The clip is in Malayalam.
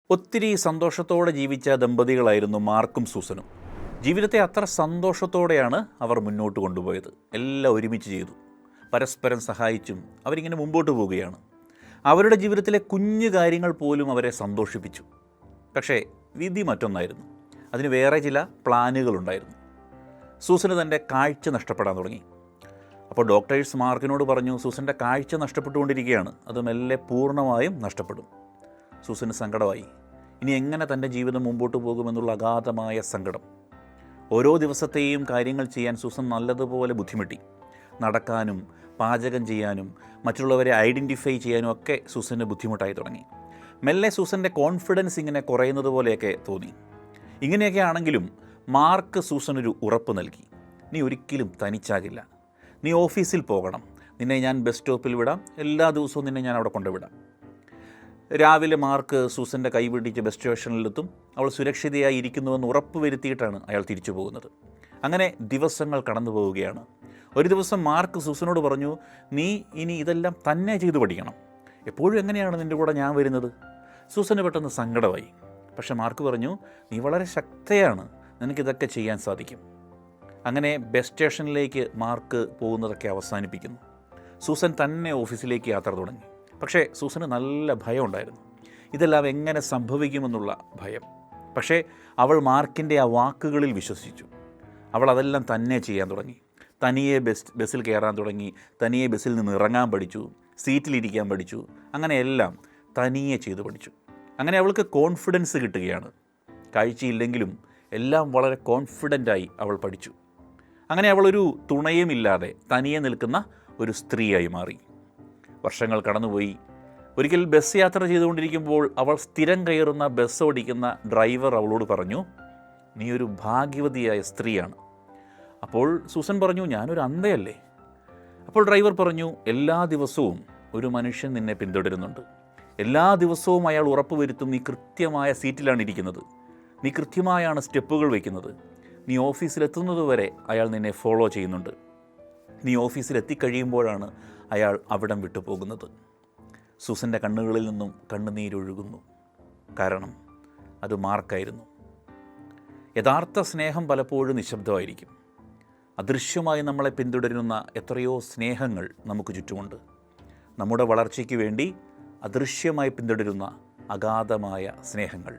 ഒത്തിരി സന്തോഷത്തോടെ ജീവിച്ച ദമ്പതികളായിരുന്നു മാർക്കും സൂസനും. ജീവിതത്തെ അത്ര സന്തോഷത്തോടെയാണ് അവർ മുന്നോട്ട് കൊണ്ടുപോയത്. എല്ലാം ഒരുമിച്ച് ചെയ്തു, പരസ്പരം സഹായിച്ചും അവരിങ്ങനെ മുമ്പോട്ട് പോവുകയാണ്. അവരുടെ ജീവിതത്തിലെ കുഞ്ഞു കാര്യങ്ങൾ പോലും അവരെ സന്തോഷിപ്പിച്ചു. പക്ഷേ വിധി മറ്റൊന്നായിരുന്നു. അതിന് വേറെ ചില പ്ലാനുകളുണ്ടായിരുന്നു. സൂസന് തൻ്റെ കാഴ്ച നഷ്ടപ്പെടാൻ തുടങ്ങി. അപ്പോൾ ഡോക്ടേഴ്സ് മാർക്കിനോട് പറഞ്ഞു, സൂസൻ്റെ കാഴ്ച നഷ്ടപ്പെട്ടുകൊണ്ടിരിക്കുകയാണ്, അത് മെല്ലെ പൂർണ്ണമായും നഷ്ടപ്പെടും. സൂസന് സങ്കടമായി. ഇനി എങ്ങനെ തൻ്റെ ജീവിതം മുമ്പോട്ട് പോകുമെന്നുള്ള അഗാധമായ സങ്കടം. ഓരോ ദിവസത്തെയും കാര്യങ്ങൾ ചെയ്യാൻ സൂസൻ നല്ലതുപോലെ ബുദ്ധിമുട്ടി. നടക്കാനും പാചകം ചെയ്യാനും മറ്റുള്ളവരെ ഐഡൻറ്റിഫൈ ചെയ്യാനും ഒക്കെ സൂസന് ബുദ്ധിമുട്ടായി തുടങ്ങി. മെല്ലെ സൂസൻ്റെ കോൺഫിഡൻസ് ഇങ്ങനെ കുറയുന്നത് പോലെയൊക്കെ തോന്നി. ഇങ്ങനെയൊക്കെ ആണെങ്കിലും മാർക്ക് സൂസനൊരു ഉറപ്പ് നൽകി. നീ ഒരിക്കലും തനിച്ചാകില്ല, നീ ഓഫീസിൽ പോകണം, നിന്നെ ഞാൻ ബസ് സ്റ്റോപ്പിൽ വിടാം, എല്ലാ ദിവസവും നിന്നെ ഞാൻ അവിടെ കൊണ്ടുവിടാം. രാവിലെ മാർക്ക് സൂസൻ്റെ കൈ പിടിച്ച് ബസ് സ്റ്റേഷനിലെത്തും. അവൾ സുരക്ഷിതയായി ഇരിക്കുന്നുവെന്ന് ഉറപ്പ് വരുത്തിയിട്ടാണ് അയാൾ തിരിച്ചു പോകുന്നത്. അങ്ങനെ ദിവസങ്ങൾ കടന്നു പോവുകയാണ്. ഒരു ദിവസം മാർക്ക് സൂസനോട് പറഞ്ഞു, നീ ഇനി ഇതെല്ലാം തന്നെ ചെയ്തു പഠിക്കണം, എപ്പോഴും എങ്ങനെയാണ് നിൻ്റെ കൂടെ ഞാൻ വരുന്നത്? സൂസന് പെട്ടെന്ന് സങ്കടമായി. പക്ഷെ മാർക്ക് പറഞ്ഞു, നീ വളരെ ശക്തയാണ്, നിനക്കിതൊക്കെ ചെയ്യാൻ സാധിക്കും. അങ്ങനെ ബസ് സ്റ്റേഷനിലേക്ക് മാർക്ക് പോകുന്നതൊക്കെ അവസാനിപ്പിക്കുന്നു. സൂസൻ തന്നെ ഓഫീസിലേക്ക് യാത്ര തുടങ്ങി. പക്ഷേ സൂസന് നല്ല ഭയം ഉണ്ടായിരുന്നു. ഇതെല്ലാം എങ്ങനെ സംഭവിക്കുമെന്നുള്ള ഭയം. പക്ഷേ അവൾ മാർക്കിൻ്റെ ആ വാക്കുകളിൽ വിശ്വസിച്ചു. അവൾ അതെല്ലാം തന്നെ ചെയ്യാൻ തുടങ്ങി. തനിയെ ബസ്സിൽ കയറാൻ തുടങ്ങി, തനിയെ ബസ്സിൽ നിന്ന് ഇറങ്ങാൻ പഠിച്ചു, സീറ്റിലിരിക്കാൻ പഠിച്ചു. അങ്ങനെ എല്ലാം തനിയെ ചെയ്തു പഠിച്ചു. അങ്ങനെ അവൾക്ക് കോൺഫിഡൻസ് കിട്ടുകയാണ്. കാഴ്ചയില്ലെങ്കിലും എല്ലാം വളരെ കോൺഫിഡൻ്റായി അവൾ പഠിച്ചു. അങ്ങനെ അവളൊരു തുണയുമില്ലാതെ തനിയെ നിൽക്കുന്ന ഒരു സ്ത്രീയായി മാറി. വർഷങ്ങൾ കടന്നുപോയി. ഒരിക്കൽ ബസ് യാത്ര ചെയ്തുകൊണ്ടിരിക്കുമ്പോൾ അവൾ സ്ഥിരം കയറുന്ന ബസ് ഓടിക്കുന്ന ഡ്രൈവർ അവളോട് പറഞ്ഞു, നീ ഒരു ഭാഗ്യവതിയായ സ്ത്രീയാണ്. അപ്പോൾ സൂസൻ പറഞ്ഞു, ഞാനൊരു അന്ധയല്ലേ? അപ്പോൾ ഡ്രൈവർ പറഞ്ഞു, എല്ലാ ദിവസവും ഒരു മനുഷ്യൻ നിന്നെ പിന്തുടരുന്നുണ്ട്. എല്ലാ ദിവസവും അയാൾ ഉറപ്പുവരുത്തും നീ കൃത്യമായ സീറ്റിലാണ് ഇരിക്കുന്നത്, നീ കൃത്യമായാണ് സ്റ്റെപ്പുകൾ വയ്ക്കുന്നത്, നീ ഓഫീസിലെത്തുന്നത് വരെ അയാൾ നിന്നെ ഫോളോ ചെയ്യുന്നുണ്ട്. നീ ഓഫീസിലെത്തിക്കഴിയുമ്പോഴാണ് അയാൾ അവിടം വിട്ടു പോകുന്നത്. സൂസൻ്റെ കണ്ണുകളിൽ നിന്നും കണ്ണുനീരൊഴുകുന്നു. കാരണം അത് മാർക്കായിരുന്നു. യഥാർത്ഥ സ്നേഹം പലപ്പോഴും നിശബ്ദമായിരിക്കും. അദൃശ്യമായി നമ്മളെ പിന്തുടരുന്ന എത്രയോ സ്നേഹങ്ങൾ നമുക്ക് ചുറ്റുമുണ്ട്. നമ്മുടെ വളർച്ചയ്ക്ക് വേണ്ടി അദൃശ്യമായി പിന്തുടരുന്ന അഗാധമായ സ്നേഹങ്ങൾ.